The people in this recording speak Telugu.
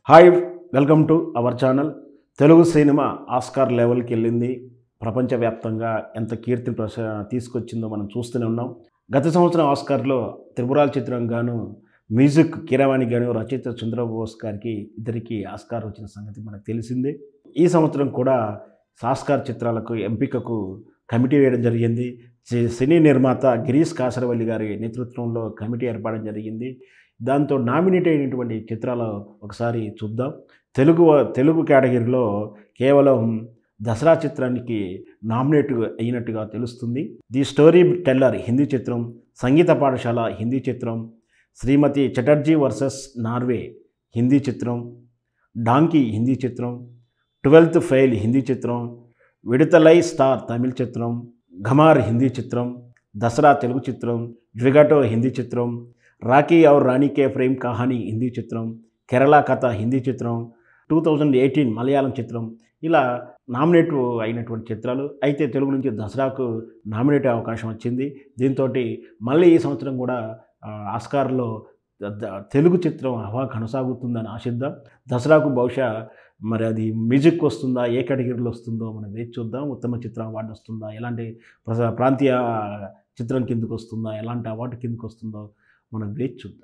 Hi welcome to our channel. Telugu cinema Oscar లెవెల్కి వెళ్ళింది. ప్రపంచవ్యాప్తంగా ఎంత కీర్తి తీసుకొచ్చిందో మనం చూస్తూనే ఉన్నాం. గత సంవత్సరం ఆస్కార్లో త్రిపురాల చిత్రం గాను మ్యూజిక్ కీరవాణి గాను రచయిత చంద్రబోస్ గారికి ఇద్దరికి ఆస్కార్ వచ్చిన సంగతి మనకు తెలిసిందే. ఈ సంవత్సరం కూడా ఆస్కార్ చిత్రాలకు ఎంపికకు కమిటీ వేయడం జరిగింది. సినీ నిర్మాత గిరీష్ కాసరవల్లి గారి నేతృత్వంలో కమిటీ ఏర్పడడం జరిగింది. దాంతో నామినేట్ అయినటువంటి చిత్రాలు ఒకసారి చూద్దాం. తెలుగు కేటగిరీలో కేవలం దసరా చిత్రానికి నామినేట్ అయినట్టుగా తెలుస్తుంది. ది స్టోరీ టెల్లర్ హిందీ చిత్రం, సంగీత పాఠశాల హిందీ చిత్రం, శ్రీమతి చటర్జీ వర్సెస్ నార్వే హిందీ చిత్రం, డాంకీ హిందీ చిత్రం, 12th ఫెయిల్ హిందీ చిత్రం, విడుదలై స్టార్ తమిళ చిత్రం, ఘమార్ హిందీ చిత్రం, దసరా తెలుగు చిత్రం, జ్విగటో హిందీ చిత్రం, రాఖీ ఔర్ రాణి కే ప్రేమ్ కహానీ హిందీ చిత్రం, కేరళ కథ హిందీ చిత్రం, 2018 మలయాళం చిత్రం, ఇలా నామినేట్ అయినటువంటి చిత్రాలు. అయితే తెలుగు నుంచి దసరాకు నామినేట్ అవకాశం వచ్చింది. దీంతో మళ్ళీ ఈ సంవత్సరం కూడా ఆస్కార్లో తెలుగు చిత్రం హవా కొనసాగుతుందని ఆశిద్దాం. దసరాకు బహుశా మరి అది మ్యూజిక్ వస్తుందా, ఏ కేటగిరీలో వస్తుందో మనం వేచి చూద్దాం. ఉత్తమ చిత్రం అవార్డు వస్తుందా, ఎలాంటి ప్రాంతీయ చిత్రం కిందకు వస్తుందా, ఎలాంటి అవార్డు కిందకు వస్తుందో మనం వేచి చూద్దాం.